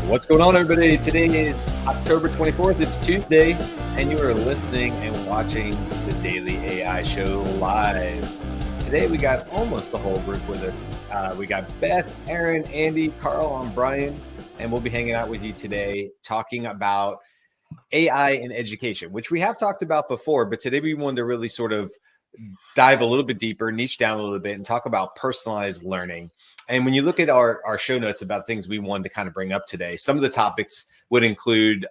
What's going on, everybody? Today is October 24th. It's Tuesday, and you are listening and watching the Daily AI Show live. Today, we got almost the whole group with us. We got Beth, Aaron, Andy, Carl, and Brian, and we'll be hanging out with you today talking about AI in education, which we have talked about before, but today we wanted to really sort of dive a little bit deeper, niche down a little bit, and talk about personalized learning. And when you look at our show notes about things we wanted to kind of bring up today, some of the topics would include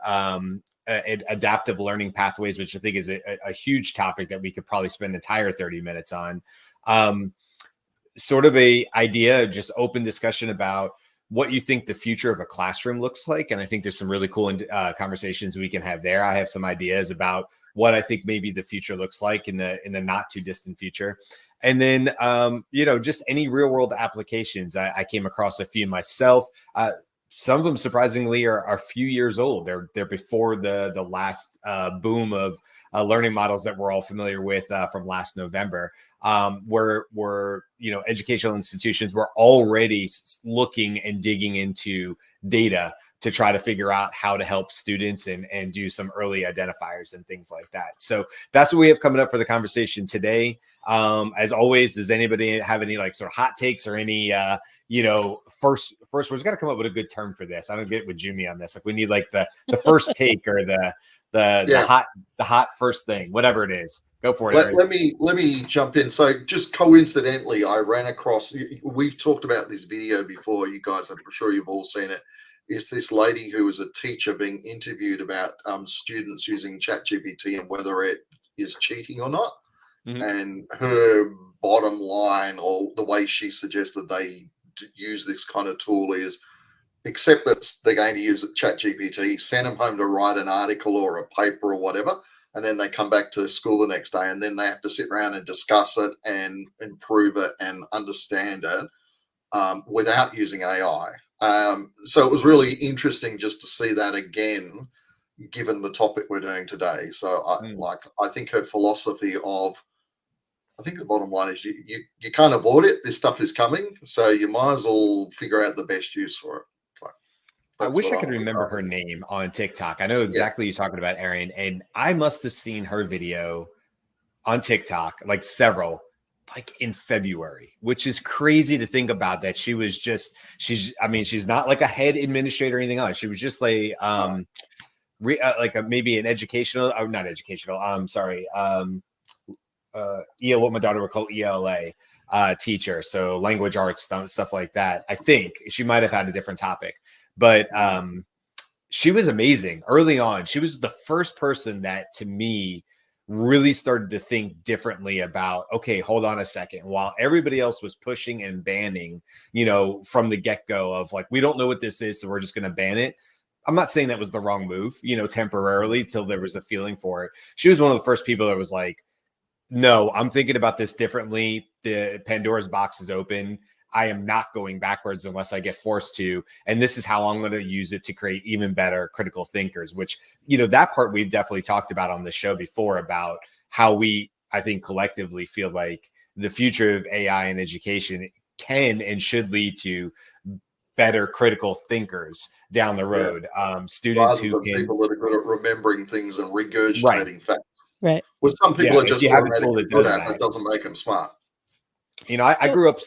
adaptive learning pathways, which I think is a huge topic that we could probably spend an entire 30 minutes on. Sort of a idea, just open discussion about what you think the future of a classroom looks like. And I think there's some really cool conversations we can have there. I have some ideas about what I think maybe the future looks like in the not too distant future. And then, just any real world applications. I came across a few myself. Some of them surprisingly are a few years old. They're before the last boom of learning models that we're all familiar with from last November, where educational institutions were already looking and digging into data to try to figure out how to help students and do some early identifiers and things like that. So that's what we have coming up for the conversation today. As always, does anybody have any sort of hot takes or any, first words? Got to come up with a good term for this. I don't get with Jimmy on this. We need the first take or the hot first thing, whatever it is. Go for it. Let me jump in. So just coincidentally, I ran across, we've talked about this video before. You guys, I'm sure you've all seen it. It's this lady who was a teacher being interviewed about students using ChatGPT and whether it is cheating or not. Mm-hmm. And her bottom line, or the way she suggested they use this kind of tool, is accept that they're going to use ChatGPT, send them home to write an article or a paper or whatever, and then they come back to school the next day, and then they have to sit around and discuss it and improve it and understand it without using AI. So it was really interesting just to see that again, given the topic we're doing today. So I think her philosophy of, I think the bottom line is you can't avoid it. This stuff is coming, so you might as well figure out the best use for it. So I wish I could remember her name on TikTok. I know exactly what you're talking about, Aaron, and I must have seen her video on TikTok, several, in February, which is crazy to think about. That she's not like a head administrator or anything else. She was just maybe an educational, or not educational. What my daughter would call ELA teacher. So language arts, stuff like that. I think she might have had a different topic, but she was amazing early on. She was the first person that, to me, really started to think differently about, okay, hold on a second. While everybody else was pushing and banning, from the get-go of we don't know what this is, so we're just going to ban it. I'm not saying that was the wrong move, temporarily, till there was a feeling for it. She was one of the first people that was like, no, I'm thinking about this differently. The Pandora's box is open. I am not going backwards unless I get forced to. And this is how I'm going to use it to create even better critical thinkers, which, that part we've definitely talked about on the show before, about how we, I think, collectively feel like the future of AI in education can and should lead to better critical thinkers down the road. Students who can, people that are good at remembering things and regurgitating facts. Right. Well, some people are just automatically good at it, but doesn't make them smart. I grew up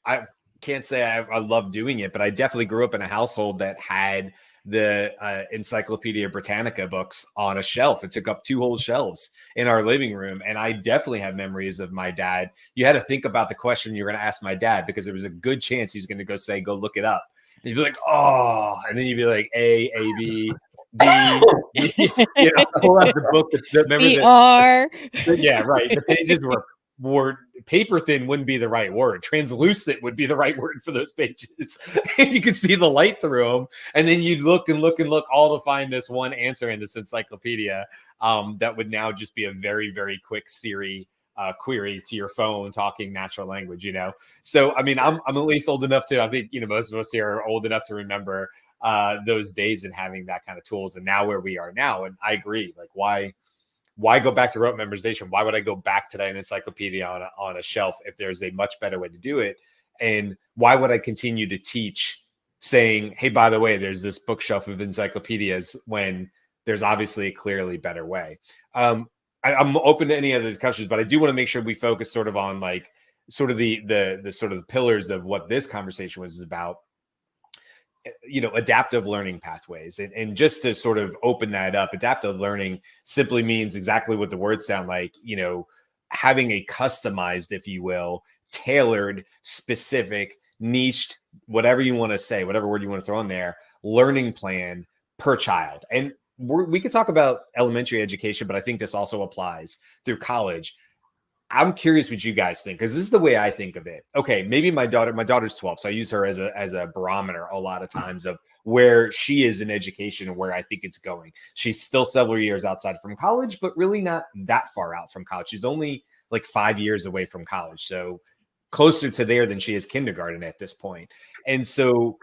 I can't say I love doing it, but I definitely grew up in a household that had the Encyclopedia Britannica books on a shelf. It took up 2 whole shelves in our living room. And I definitely have memories of my dad. You had to think about the question you're going to ask my dad, because there was a good chance he was going to go look it up. And you'd be like, oh, and then you'd be like, A, B, D, pull out the book. Remember that? Yeah, right. The pages were paper thin, wouldn't be the right word. Translucent would be the right word for those pages. You could see the light through them, and then you'd look and look and look, all to find this one answer in this encyclopedia. That would now just be a very, very quick Siri query to your phone, talking natural language. So I mean, I'm at least old enough to. I think most of us here are old enough to remember those days and having that kind of tools. And now where we are now, and I agree. Why why go back to rote memorization? Why would I go back to that encyclopedia on a shelf if there's a much better way to do it? And why would I continue to teach saying, hey, by the way, there's this bookshelf of encyclopedias when there's obviously a clearly better way? I'm open to any other discussions, but I do want to make sure we focus sort of on like sort of the sort of the pillars of what this conversation was about. Adaptive learning pathways. And just to sort of open that up, adaptive learning simply means exactly what the words sound like, having a customized, if you will, tailored, specific, niched, whatever you want to say, whatever word you want to throw in there, learning plan per child. And we could talk about elementary education, but I think this also applies through college. I'm curious what you guys think, because this is the way I think of it. Okay, maybe my daughter's 12, so I use her as a barometer a lot of times of where she is in education and where I think it's going. She's still several years outside from college, but really not that far out from college. She's only like 5 years away from college, so closer to there than she is kindergarten at this point. And so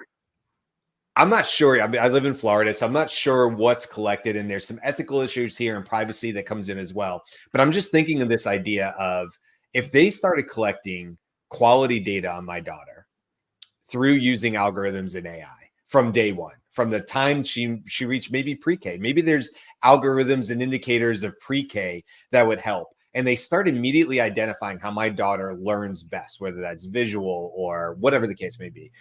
I'm not sure. I mean, I live in Florida, so I'm not sure what's collected, and there's some ethical issues here and privacy that comes in as well. But I'm just thinking of this idea of if they started collecting quality data on my daughter through using algorithms and AI from day one, from the time she reached maybe pre-K, maybe there's algorithms and indicators of pre-K that would help. And they start immediately identifying how my daughter learns best, whether that's visual or whatever the case may be,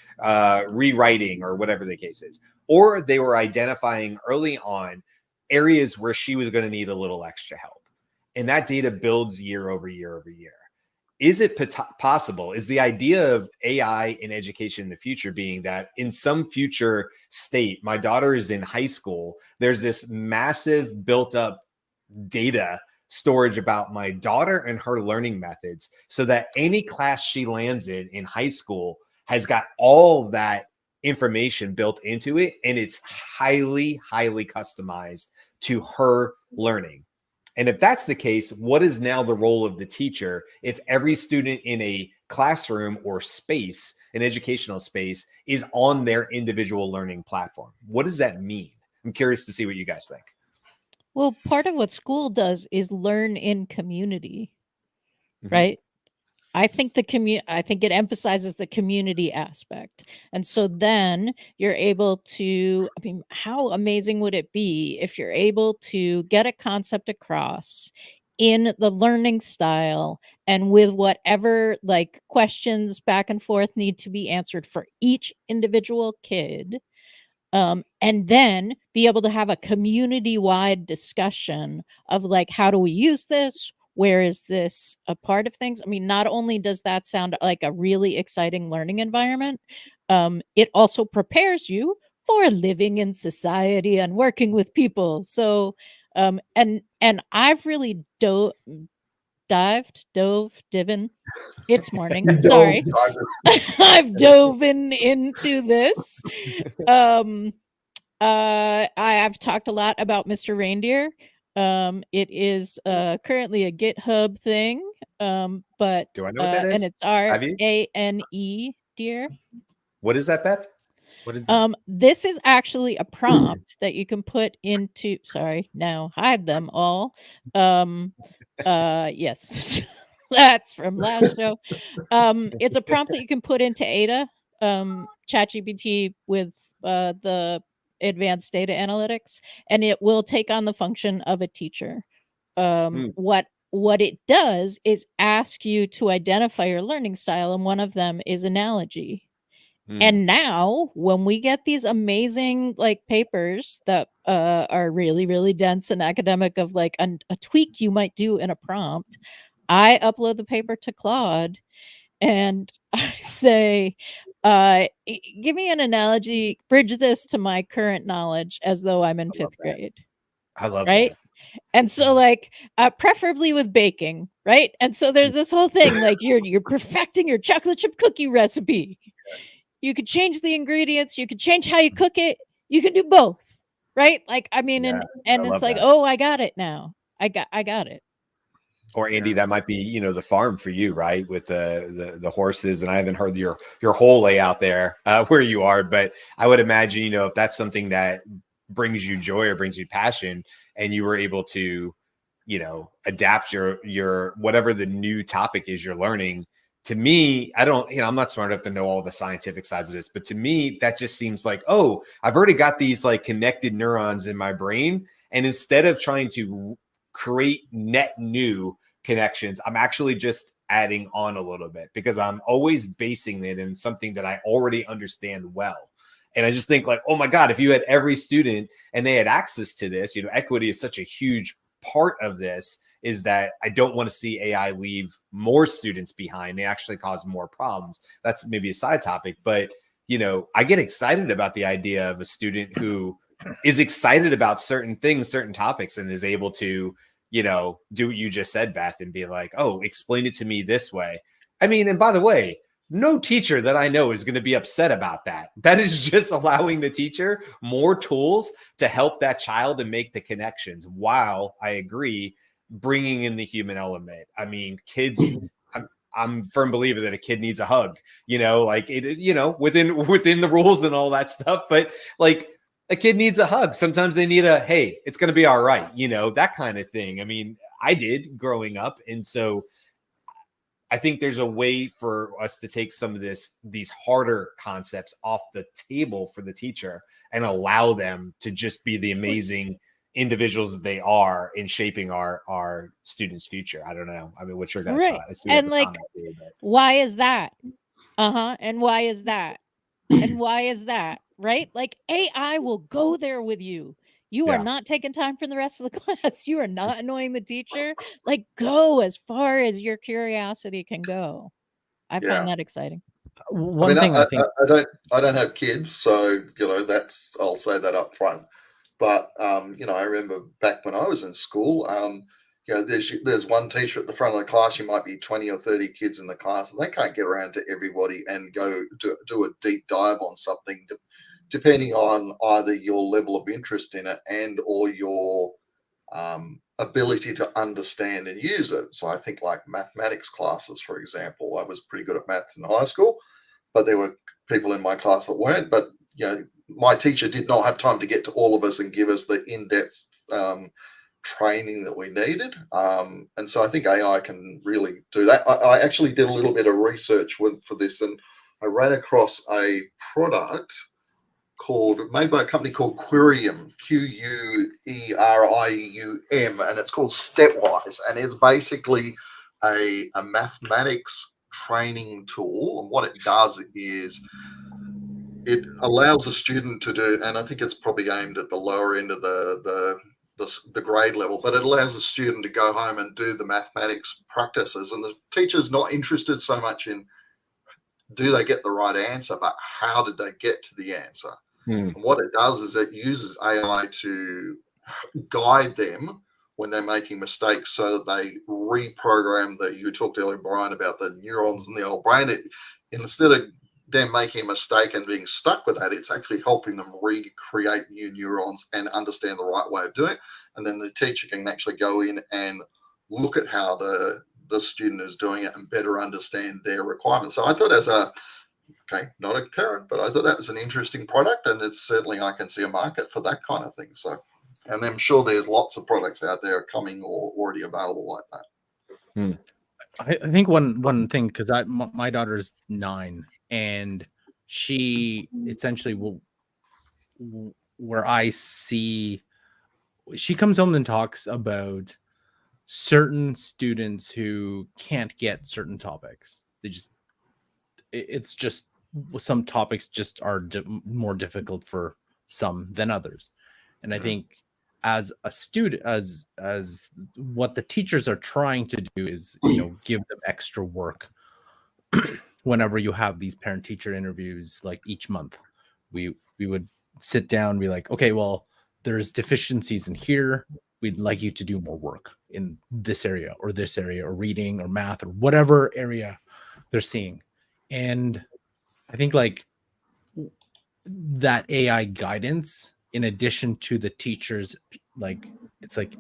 rewriting or whatever the case is. Or they were identifying early on areas where she was going to need a little extra help. And that data builds year over year over year. Is it possible? Is the idea of AI in education in the future being that in some future state, my daughter is in high school, there's this massive built up data storage about my daughter and her learning methods, so that any class she lands in high school has got all that information built into it, and it's highly customized to her learning? And if that's the case, what is now the role of the teacher if every student in a classroom or space, an educational space, is on their individual learning platform? What does that mean? I'm curious to see what you guys think. Well, part of what school does is learn in community, right? I think it emphasizes the community aspect. And so then you're able to, I mean, how amazing would it be if you're able to get a concept across in the learning style and with whatever like questions back and forth need to be answered for each individual kid, and then be able to have a community-wide discussion of like, how do we use this? Where is this a part of things? I mean, not only does that sound like a really exciting learning environment, it also prepares you for living in society and working with people. So, and I've really divin. It's morning. Sorry. I've dove into this. I have talked a lot about Mr. Reindeer. It is currently a GitHub thing. But Do I know what that is? and it's RANE, dear. What is that, Beth? What is that? This is actually a prompt that you can put into, sorry, now hide them all. Yes. That's from last show. It's a prompt that you can put into Ada, ChatGPT with the advanced data analytics, and it will take on the function of a teacher. What it does is ask you to identify your learning style, and one of them is analogy. And now when we get these amazing like papers that are really, really dense and academic of like a tweak you might do in a prompt, I upload the paper to Claude and I say, give me an analogy, bridge this to my current knowledge as though I'm in fifth grade. I love right? that. And so like preferably with baking, right? And so there's this whole thing like you're perfecting your chocolate chip cookie recipe. You could change the ingredients, you could change how you cook it, you could do both, right? Like I mean, Yeah, and I it's love like, that. oh, I got it now. I got it. Or Andy, that might be, the farm for you, right? With the horses. And I haven't heard your whole layout there where you are, but I would imagine, if that's something that brings you joy or brings you passion, and you were able to adapt your whatever the new topic is you're learning. To me, I don't, I'm not smart enough to know all the scientific sides of this, but to me, that just seems like, oh, I've already got these like connected neurons in my brain. And instead of trying to create net new connections, I'm actually just adding on a little bit because I'm always basing it in something that I already understand well. And I just think like, oh my God, if you had every student and they had access to this, equity is such a huge part of this, is that I don't want to see AI leave more students behind. They actually cause more problems. That's maybe a side topic, but I get excited about the idea of a student who is excited about certain things, certain topics, and is able to, do what you just said, Beth, and be like, oh, explain it to me this way. I mean, and by the way, no teacher that I know is going to be upset about that. That is just allowing the teacher more tools to help that child and make the connections. While I agree, bringing in the human element. I mean, kids, I'm a firm believer that a kid needs a hug, like it, within the rules and all that stuff. But like a kid needs a hug. Sometimes they need a, hey, it's going to be all right. That kind of thing. I mean, I did growing up. And so I think there's a way for us to take some of these harder concepts off the table for the teacher and allow them to just be the amazing individuals that they are in shaping our students' future. I don't know. I mean, what's your guys' Right. thought? And like, why is that? And why is that? And why is that? Right? Like AI will go there with you. You are not taking time from the rest of the class. You are not annoying the teacher. Like, go as far as your curiosity can go. I find that exciting. One thing I think I don't have kids, so I'll say that up front. But I remember back when I was in school, there's one teacher at the front of the class. You might be 20 or 30 kids in the class, and they can't get around to everybody and go do a deep dive on something, depending on either your level of interest in it and or your ability to understand and use it. So I think like mathematics classes, for example, I was pretty good at maths in high school, but there were people in my class that weren't. But my teacher did not have time to get to all of us and give us the in-depth training that we needed. And so I think AI can really do that. I actually did a little bit of research for this, and I ran across a product made by a company called Querium, Querium, and it's called Stepwise, and it's basically a mathematics training tool. And what it does is it allows a student to do, and I think it's probably aimed at the lower end of the grade level, but it allows the student to go home and do the mathematics practices. And the teacher's not interested so much in do they get the right answer, but how did they get to the answer? And what it does is it uses AI to guide them when they're making mistakes, so that they reprogram you talked earlier, Brian, about the neurons in the old brain. Instead of them making a mistake and being stuck with that, it's actually helping them recreate new neurons and understand the right way of doing it. And then the teacher can actually go in and look at how the student is doing it and better understand their requirements. So I thought not a parent, but I thought that was an interesting product, and it's certainly, I can see a market for that kind of thing. So, and I'm sure there's lots of products out there coming or already available like that. I think one thing, because my daughter's 9, and she essentially where I see, she comes home and talks about certain students who can't get certain topics. It's just some topics just are more difficult for some than others. And I think as a student, as what the teachers are trying to do is, give them extra work. Whenever you have these parent teacher interviews, like each month, we would sit down and be like, okay, well, there's deficiencies in here. We'd like you to do more work in this area or reading or math or whatever area they're seeing. And I think like that AI guidance, in addition to the teachers, like it's like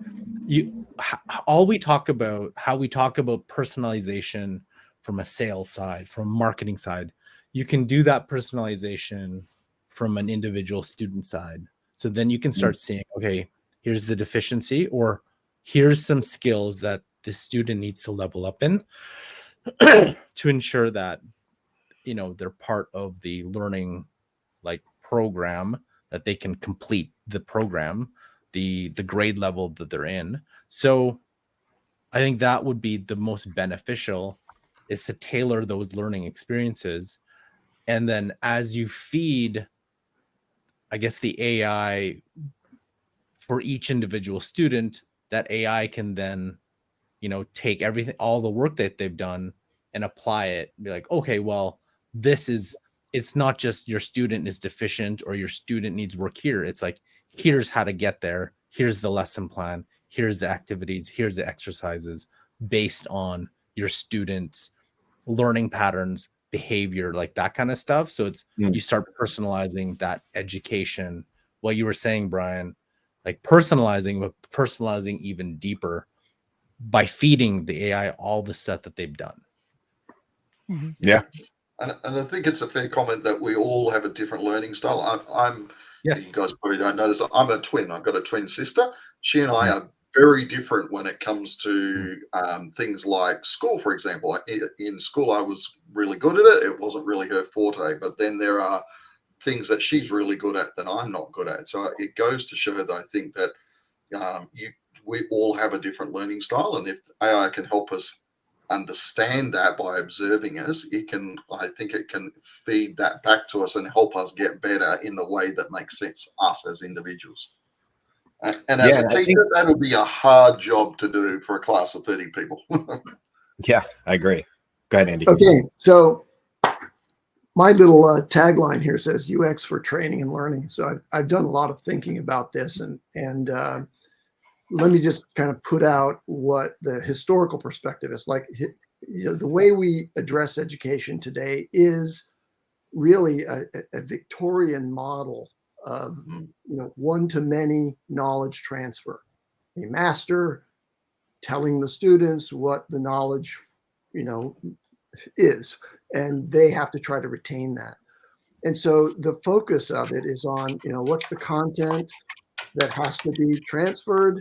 how we talk about personalization from a sales side, from a marketing side, you can do that personalization from an individual student side. So then you can start seeing, okay, here's the deficiency, or here's some skills that the student needs to level up in to ensure that, you know, they're part of the learning like program, that they can complete the program, the grade level that they're in. So I think that would be the most beneficial, is to tailor those learning experiences. And then as you feed, I guess, the AI for each individual student, that AI can then, you know, take everything, all the work that they've done, and apply it. Be like, okay, well, this is, it's not just your student is deficient or your student needs work here. It's like, here's how to get there. Here's the lesson plan. Here's the activities. Here's the exercises based on your students' learning patterns, behavior, like that kind of stuff. So it's, you start personalizing that education. What you were saying, Brian, like personalizing, but personalizing even deeper by feeding the AI all the stuff that they've done. Yeah. And I think it's a fair comment that we all have a different learning style. I'm Yes. You guys probably don't know this. I'm a twin. I've got a twin sister. She and I are very different when it comes to things like school, for example. In school, I was really good at it. It wasn't really her forte. But then there are things that she's really good at that I'm not good at. So it goes to show that I think that we all have a different learning style. And if AI can help us understand that by observing us, I think it can feed that back to us and help us get better in the way that makes sense us as individuals. And as a teacher, that would be a hard job to do for a class of 30 people. Yeah, I agree. Go ahead, Andy. Okay, so my little tagline here says UX for training and learning. So I've done a lot of thinking about this, and let me just kind of put out what the historical perspective is. Like, you know, the way we address education today is really a Victorian model of, you know, one-to-many knowledge transfer. A master telling the students what the knowledge, you know, is, and they have to try to retain that. And so the focus of it is on, you know, what's the content that has to be transferred,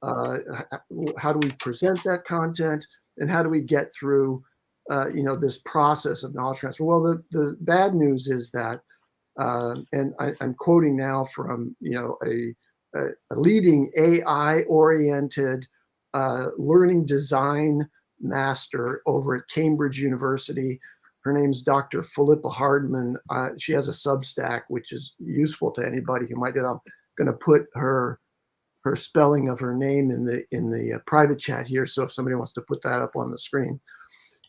how do we present that content, and how do we get through, you know, this process of knowledge transfer. Well, the bad news is that, and I'm quoting now from, you know, a leading AI-oriented learning design master over at Cambridge University. Her name's Dr. Philippa Hardman. She has a Substack, which is useful to anybody who might. I'm going to put her spelling of her name in the private chat here. So if somebody wants to put that up on the screen,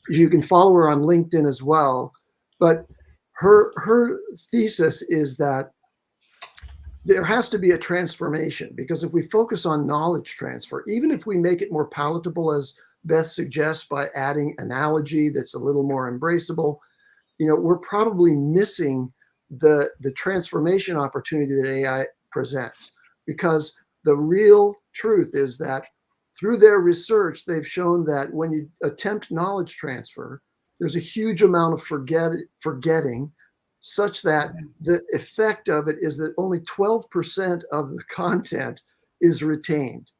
you can follow her on LinkedIn as well. But her thesis is that there has to be a transformation, because if we focus on knowledge transfer, even if we make it more palatable, as Beth suggests, by adding analogy that's a little more embraceable, you know, we're probably missing the transformation opportunity that AI presents. Because the real truth is that through their research, they've shown that when you attempt knowledge transfer, there's a huge amount of forgetting, such that the effect of it is that only 12% of the content is retained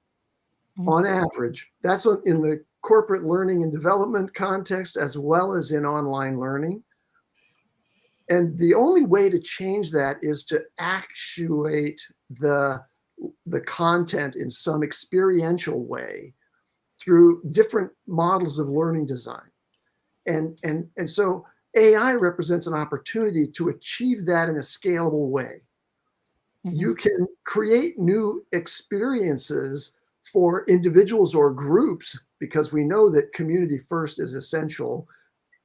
on average. That's in the corporate learning and development context, as well as in online learning. And the only way to change that is to actuate the content in some experiential way through different models of learning design. And so AI represents an opportunity to achieve that in a scalable way. You can create new experiences for individuals or groups, because we know that community first is essential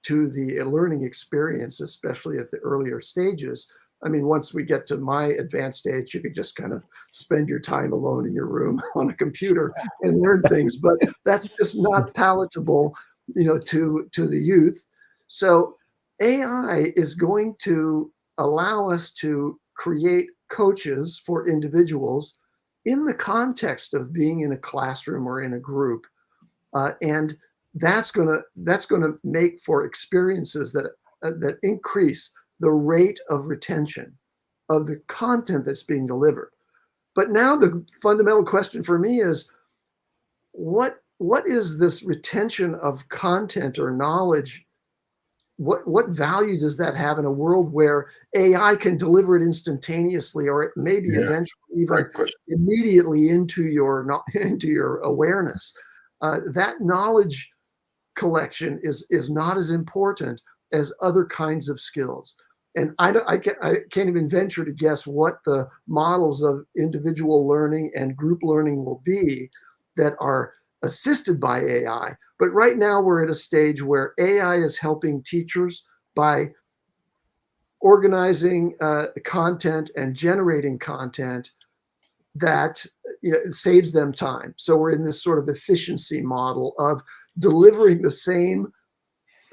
to the learning experience, especially at the earlier stages. I mean, once we get to my advanced stage, you could just kind of spend your time alone in your room on a computer and learn things, but that's just not palatable, you know, to the youth. So AI is going to allow us to create coaches for individuals in the context of being in a classroom or in a group, and that's going to make for experiences that increase the rate of retention of the content that's being delivered. But now the fundamental question for me is, what is this retention of content or knowledge? What value does that have in a world where AI can deliver it instantaneously, or it maybe eventually even immediately into your awareness? That knowledge collection is not as important as other kinds of skills. And I can't even venture to guess what the models of individual learning and group learning will be that are assisted by AI. But right now we're at a stage where AI is helping teachers by organizing content and generating content that it saves them time. So we're in this sort of efficiency model of delivering the same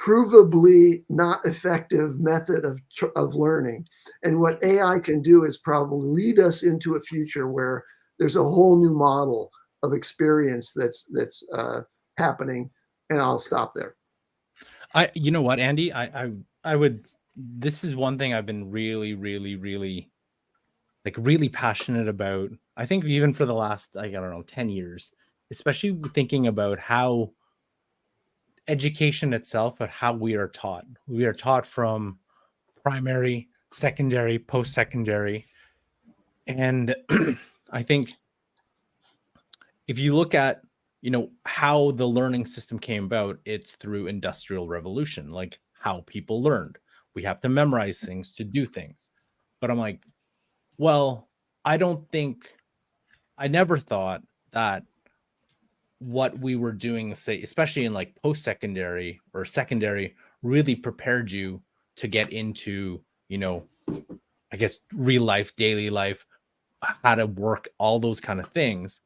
provably not effective method of learning. And what AI can do is probably lead us into a future where there's a whole new model of experience that's happening. And I'll stop there. You know what, Andy, I would, this is one thing I've been really passionate about. I think even for the last, I don't know, 10 years, especially thinking about how education itself, but how we are taught. We are taught from primary, secondary, post-secondary. And I think if you look at, how the learning system came about, it's through industrial revolution, like how people learned. We have to memorize things to do things. But I'm like, well, I never thought that what we were doing, say, especially in like post-secondary or secondary, really prepared you to get into, I guess, real life, daily life, how to work, all those kind of things.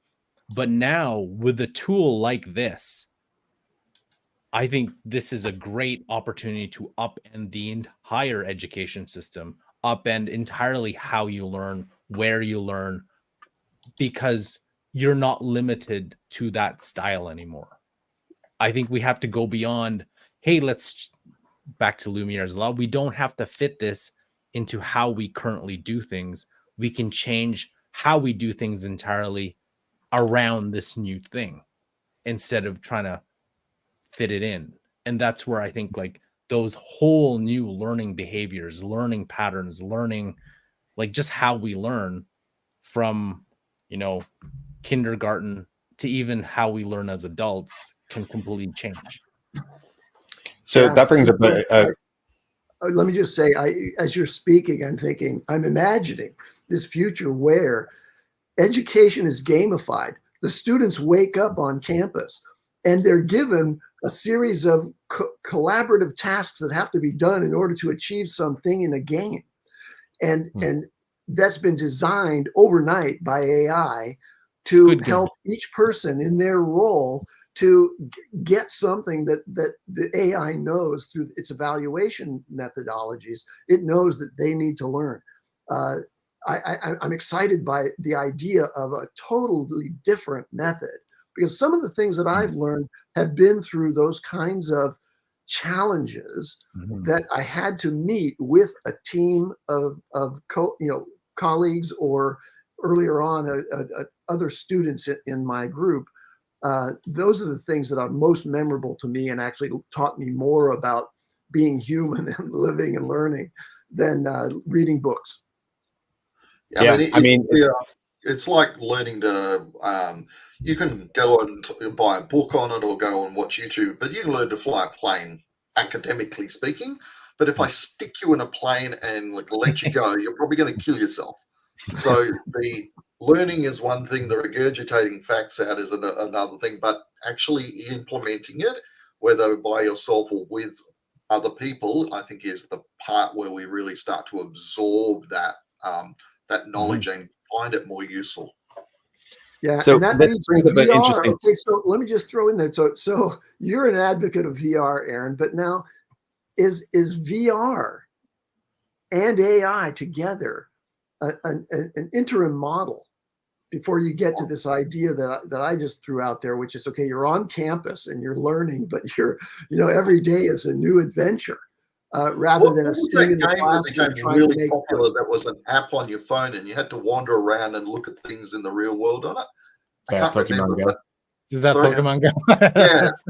But now with a tool like this, I think this is a great opportunity to upend the entire education system, upend entirely how you learn, where you learn, because you're not limited to that style anymore. I think we have to go beyond, hey, let's back to Lumiere's law. We don't have to fit this into how we currently do things. We can change how we do things entirely around this new thing instead of trying to fit it in. And that's where I think like those whole new learning behaviors, learning patterns, learning like just how we learn from, kindergarten to even how we learn as adults can completely change. So that brings up let me just say, as you're speaking, I'm imagining this future where education is gamified. The students wake up on campus and they're given a series of collaborative tasks that have to be done in order to achieve something in a game. And that's been designed overnight by AI to help each person in their role to get something that the AI knows through its evaluation methodologies. It knows that they need to learn. I'm excited by the idea of a totally different method, because some of the things that I've learned have been through those kinds of challenges that I had to meet with a team of colleagues, or earlier on other students in my group. Those are the things that are most memorable to me and actually taught me more about being human and living and learning than reading books. It's like learning to, you can go and buy a book on it or go and watch YouTube, but you can learn to fly a plane, academically speaking. But if I stick you in a plane and let you go, you're probably going to kill yourself. So the learning is one thing, the regurgitating facts out is another thing, but actually implementing it, whether by yourself or with other people, I think is the part where we really start to absorb that knowledge and find it more useful. Yeah, so and that this leads brings to up an VR. interesting. Okay, so let me just throw in there. So you're an advocate of VR, Aaron, but now is VR and AI together an interim model before you get to this idea that I just threw out there, which is, okay, you're on campus and you're learning, but every day is a new adventure. Rather than sitting in the classroom trying to make popular, that was an app on your phone and you had to wander around and look at things in the real world on it. I can't remember, but Is that Sorry? Pokemon Go?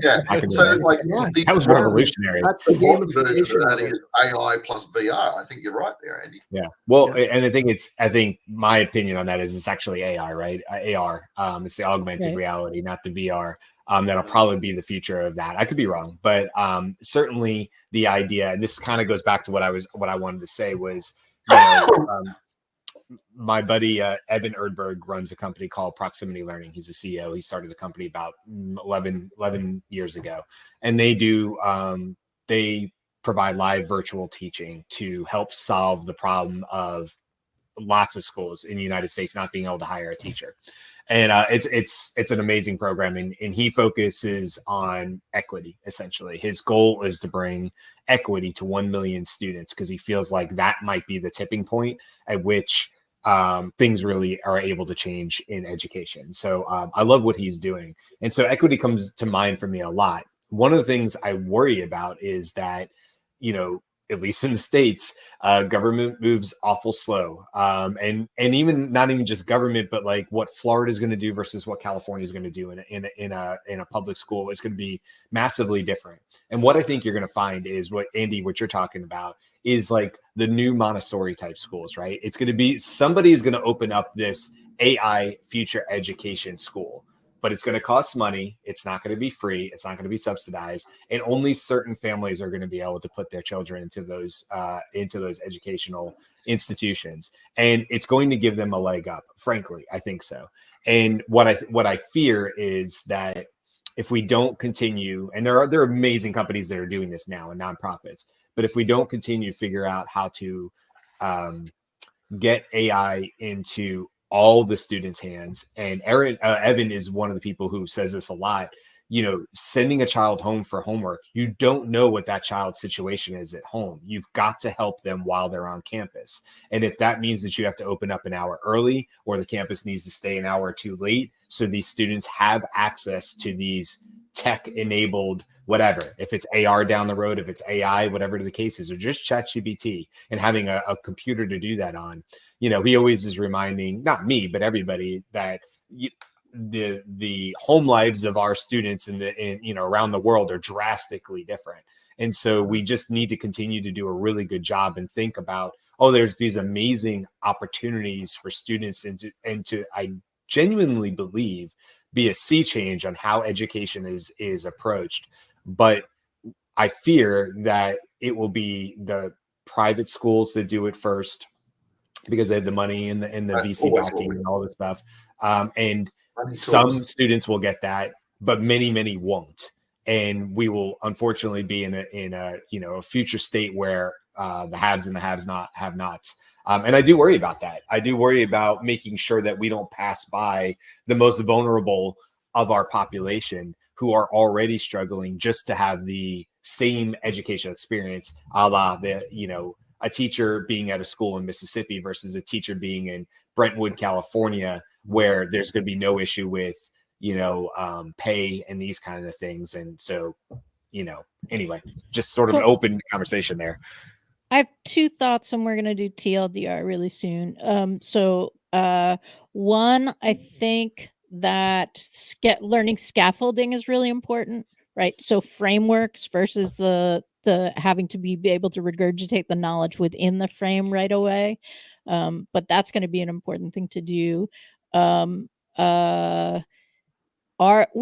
Yeah. I can do So that. like Yeah. the That was modern- revolutionary. That's the the modern version gamification of of that it. is AI plus VR. I think you're right there, Andy. Yeah. Well, Yeah. and I think my opinion on that is it's actually AI, right? AR. It's the augmented Right. reality, not the VR. That'll probably be the future of that. I could be wrong, but certainly the idea, and this kind of goes back to what I wanted to say was, you know, my buddy Evan Erdberg runs a company called Proximity Learning. He's a CEO. He started the company about 11 years ago, and they provide live virtual teaching to help solve the problem of lots of schools in the United States not being able to hire a teacher. And it's an amazing program, and he focuses on equity. Essentially, his goal is to bring equity to 1 million students because he feels like that might be the tipping point at which things really are able to change in education. So I love what he's doing, and so equity comes to mind for me a lot. One of the things I worry about is that, you know, at least in the States, government moves awful slow. And even not even just government, but like what Florida is going to do versus what California is going to do in a public school is going to be massively different. And what I think you're going to find is what you're talking about is like the new Montessori type schools, right? It's going to be somebody is going to open up this AI future education school, but it's going to cost money. It's not going to be free. It's not going to be subsidized, and only certain families are going to be able to put their children into those educational institutions, and it's going to give them a leg up. Frankly, I think so. And what I fear is that if we don't continue, and there are amazing companies that are doing this now and nonprofits, but if we don't continue to figure out how to get AI into all the students' hands, and Evan is one of the people who says this a lot. You know, sending a child home for homework, you don't know what that child's situation is at home. You've got to help them while they're on campus. And if that means that you have to open up an hour early or the campus needs to stay an hour or two late, so these students have access to these tech enabled whatever, if it's AR down the road, if it's AI, whatever the case is, or just ChatGPT, and having a computer to do that on, you know, he always is reminding, not me, but everybody, that the home lives of our students in you know, around the world are drastically different. And so we just need to continue to do a really good job and think about, oh, there's these amazing opportunities for students, and to I genuinely believe be a sea change on how education is approached. But I fear that it will be the private schools that do it first because they have the money and the VC backing and all this stuff. And some students will get that, but many won't. And we will unfortunately be in a you know, a future state where the haves and the have nots. And I do worry about that. I do worry about making sure that we don't pass by the most vulnerable of our population who are already struggling just to have the same educational experience, a la the, you know, a teacher being at a school in Mississippi versus a teacher being in Brentwood, California, where there's going to be no issue with, you know, pay and these kinds of things. And so, you know, anyway, just sort of an open conversation there. I have two thoughts, and we're going to do TLDR really soon. One, I think that learning scaffolding is really important, right? So frameworks versus the having to be able to regurgitate the knowledge within the frame right away. But that's going to be an important thing to do. We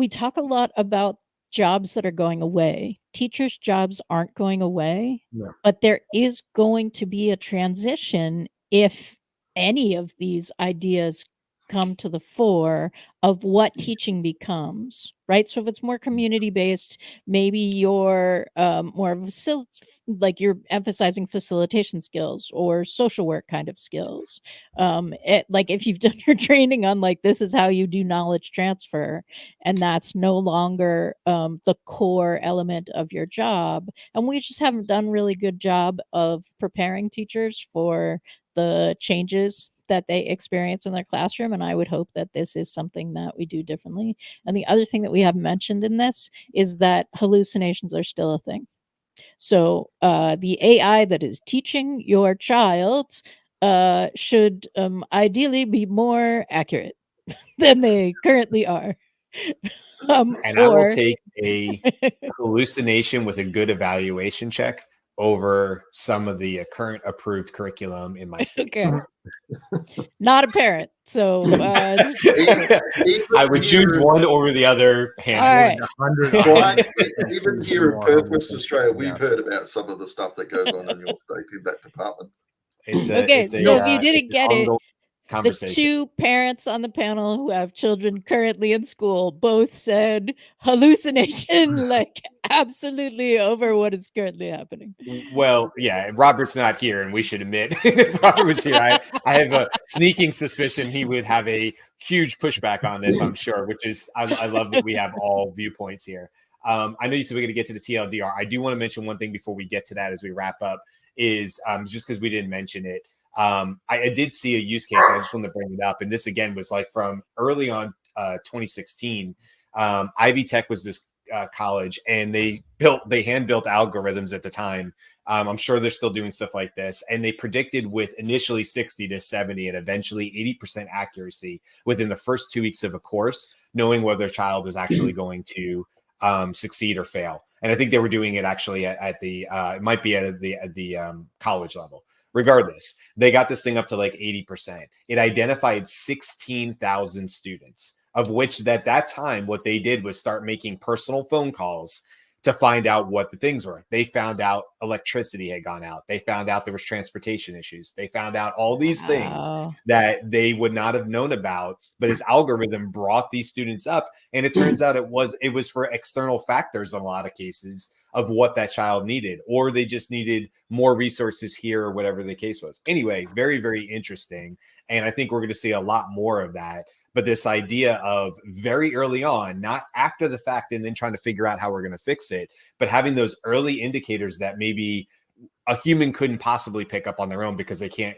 talk a lot about jobs that are going away. Teachers' jobs aren't going away, but there is going to be a transition if any of these ideas come to the fore of what teaching becomes, right? So if it's more community based, maybe you're more of like you're emphasizing facilitation skills or social work kind of skills. Like if you've done your training on like this is how you do knowledge transfer, and that's no longer the core element of your job. And we just haven't done really good job of preparing teachers for the changes that they experience in their classroom. And I would hope that this is something that we do differently. And the other thing that we haven't mentioned in this is that hallucinations are still a thing. So the AI that is teaching your child should ideally be more accurate than they currently are. And I will Or take a hallucination with a good evaluation check over some of the current approved curriculum in my state. okay. Not a parent. So I would choose one over the other hands. All right. 100. Well, even here in More on Purpose the- Australia, we've yeah. heard about some of the stuff that goes on in your state in that department. It's Okay, so if you didn't get it, the conversation. 2 parents on the panel who have children currently in school both said hallucination, like absolutely over what is currently happening. Well, yeah, Robert's not here, and we should admit if Robert was here, I have a sneaking suspicion he would have a huge pushback on this, I'm sure, which is, I love that we have all viewpoints here. I know you said we're going to get to the TLDR. I do want to mention one thing before we get to that as we wrap up is just because we didn't mention it. I did see a use case. I just want to bring it up. And this, again, was like from early on 2016. Ivy Tech was this college, and they hand-built algorithms at the time. I'm sure they're still doing stuff like this. And they predicted with initially 60 to 70 and eventually 80% accuracy within the first 2 weeks of a course, knowing whether their child was actually going to succeed or fail. And I think they were doing it actually at the it might be at the college level. Regardless, they got this thing up to like 80%. It identified 16,000 students, of which at that time, what they did was start making personal phone calls to find out what the things were. They found out electricity had gone out. They found out there was transportation issues. They found out all these things that they would not have known about, but his algorithm brought these students up. And it turns out it was for external factors in a lot of cases of what that child needed, or they just needed more resources here or whatever the case was. Anyway, very, very interesting. And I think we're going to see a lot more of that. But this idea of very early on, not after the fact and then trying to figure out how we're going to fix it, but having those early indicators that maybe a human couldn't possibly pick up on their own because they can't,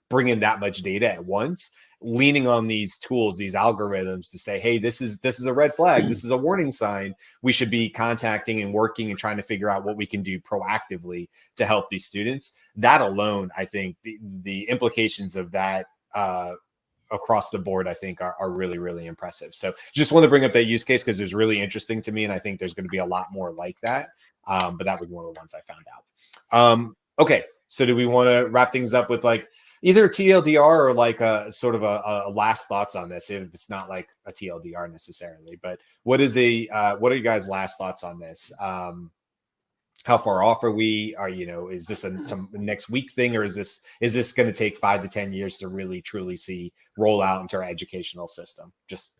bring in that much data at once, leaning on these tools, these algorithms to say, hey, this is a red flag. This is a warning sign. We should be contacting and working and trying to figure out what we can do proactively to help these students. That alone, I think the implications of that, across the board, I think are really, really impressive. So just want to bring up that use case because it was really interesting to me. And I think there's going to be a lot more like that. But that was one of the ones I found out. Okay. So do we want to wrap things up with like either TLDR or like a sort of a last thoughts on this, if it's not like a TLDR necessarily, but what are you guys' last thoughts on this? How far off are we? Is this a next week thing, or is this going to take 5 to 10 years to really truly see roll out into our educational system? Just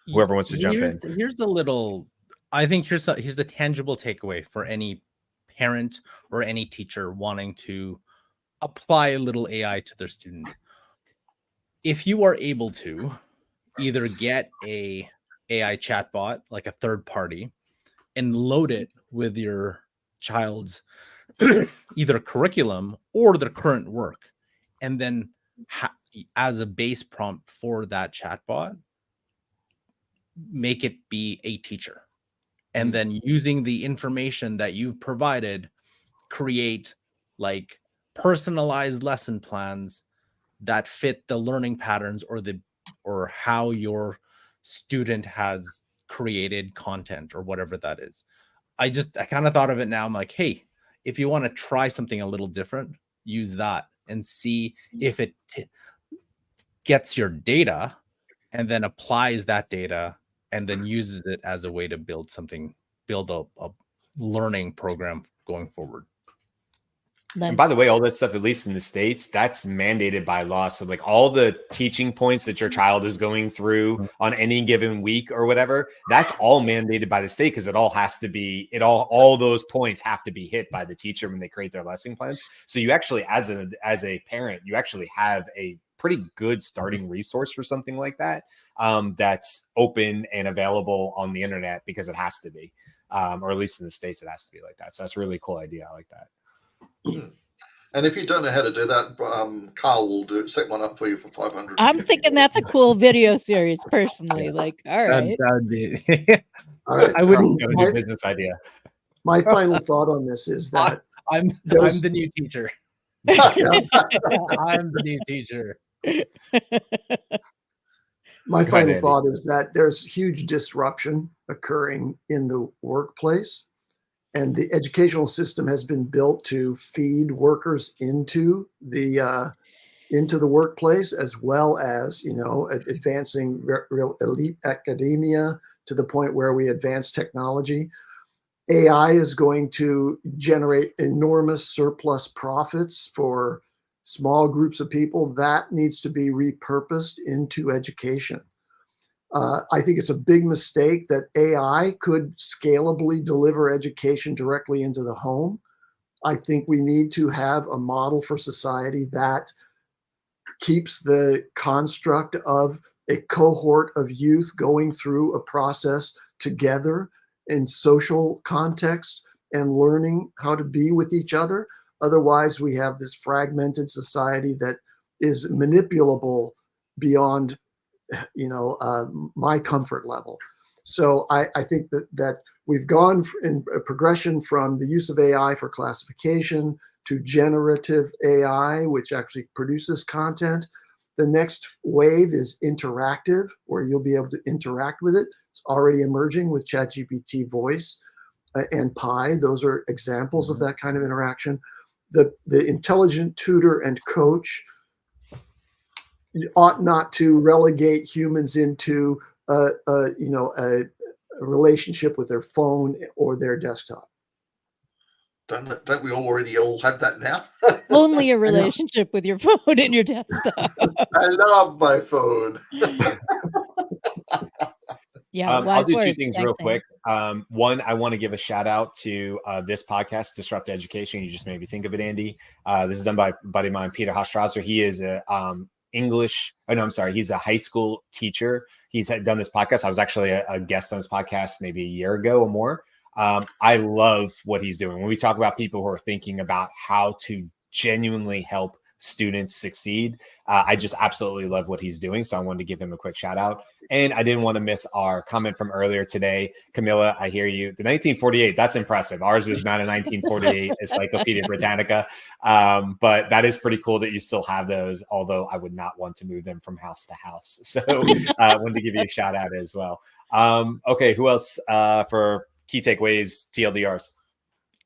whoever wants to jump in. Here's a little. I think here's the tangible takeaway for any parent or any teacher wanting to apply a little AI to their student. If you are able to either get a AI chatbot, like a third party, and load it with your child's either curriculum or their current work, and then as a base prompt for that chatbot, make it be a teacher, and then using the information that you've provided, create like personalized lesson plans that fit the learning patterns or how your student has created content or whatever that is. I kind of thought of it now. I'm like, hey, if you want to try something a little different, use that and see if it gets your data and then applies that data and then uses it as a way to build a learning program going forward. Nice. And by the way, all that stuff, at least in the States, that's mandated by law. So like all the teaching points that your child is going through on any given week or whatever, that's all mandated by the state because it all has to be, all those points have to be hit by the teacher when they create their lesson plans. So you actually, as a parent, you actually have a pretty good starting resource for something like that, that's open and available on the internet because it has to be, or at least in the States, it has to be like that. So that's a really cool idea. I like that. And if you don't know how to do that, Carl will set one up for you for $500. I'm thinking that's a cool video series, personally. Like, all right. That would be. All right. I wouldn't. Have a new business idea. My final thought on this is that I'm the new teacher. I'm the new teacher. My Go ahead, final Andy. thought is that there's huge disruption occurring in the workplace, and the educational system has been built to feed workers into the workplace, as well as, you know, advancing real elite academia to the point where we advance technology. AI is going to generate enormous surplus profits for small groups of people. That needs to be repurposed into education. I think it's a big mistake that AI could scalably deliver education directly into the home. I think we need to have a model for society that keeps the construct of a cohort of youth going through a process together in social context and learning how to be with each other. Otherwise, we have this fragmented society that is manipulable beyond, you know, my comfort level. So I think that we've gone in a progression from the use of AI for classification to generative AI, which actually produces content. The next wave is interactive, where you'll be able to interact with it. It's already emerging with ChatGPT Voice and Pi. Those are examples of that kind of interaction. The intelligent tutor and coach ought not to relegate humans into a relationship with their phone or their desktop. Don't we already all have that now? Only a relationship with your phone and your desktop. I love my phone. Yeah, I'll wise do two words. things Thanks, real Andy. quick. One, I want to give a shout out to this podcast, Disrupt Education. You just made me think of it, Andy. This is done by a buddy of mine, Peter Hofstrasser. He is a he's a high school teacher. He's done this podcast. I was actually a guest on this podcast maybe a year ago or more. I love what he's doing. When we talk about people who are thinking about how to genuinely help students succeed, I just absolutely love what he's doing. So I wanted to give him a quick shout out. And I didn't want to miss our comment from earlier today. Camilla, I hear you. The 1948, that's impressive. Ours was not a 1948 Encyclopedia Britannica. But that is pretty cool that you still have those, although I would not want to move them from house to house. So I wanted to give you a shout out as well. Okay, who else for key takeaways, TLDRs?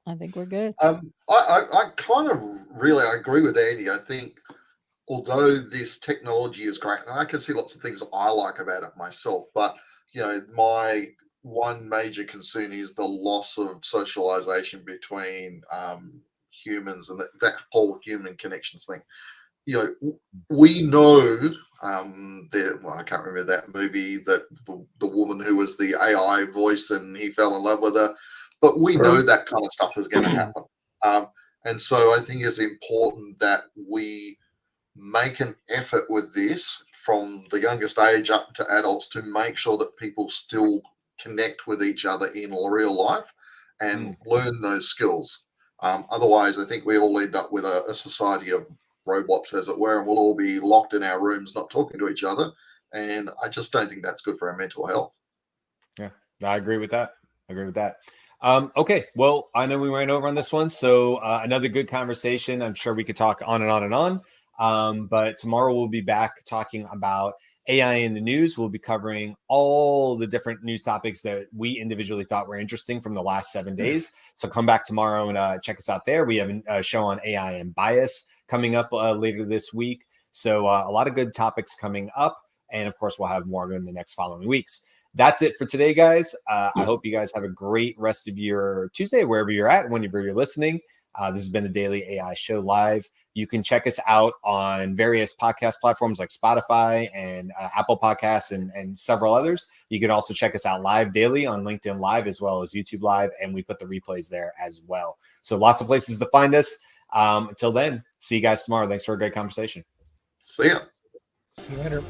I think we're good. I kind of really agree with Andy. I think although this technology is great, and I can see lots of things I like about it myself, but you know, my one major concern is the loss of socialization between humans and that whole human connections thing. You know, we know I can't remember that movie, that the woman who was the AI voice and he fell in love with her, but we know that kind of stuff is going to happen. And so I think it's important that we make an effort with this from the youngest age up to adults to make sure that people still connect with each other in real life and learn those skills. Otherwise, I think we all end up with a society of robots, as it were, and we'll all be locked in our rooms not talking to each other. And I just don't think that's good for our mental health. Yeah, I agree with that. Okay, well, I know we ran over on this one, so another good conversation. I'm sure we could talk on and on and on. But tomorrow we'll be back talking about AI in the news. We'll be covering all the different news topics that we individually thought were interesting from the last 7 days. So come back tomorrow and check us out there. We have a show on AI and bias coming up later this week. So a lot of good topics coming up. And of course, we'll have more in the next following weeks. That's it for today, guys. I hope you guys have a great rest of your Tuesday, wherever you're at, whenever you're listening. This has been the Daily AI Show Live. You can check us out on various podcast platforms like Spotify and Apple Podcasts and several others. You can also check us out live daily on LinkedIn Live as well as YouTube Live, and we put the replays there as well. So lots of places to find us. Until then, see you guys tomorrow. Thanks for a great conversation. See ya. See you later.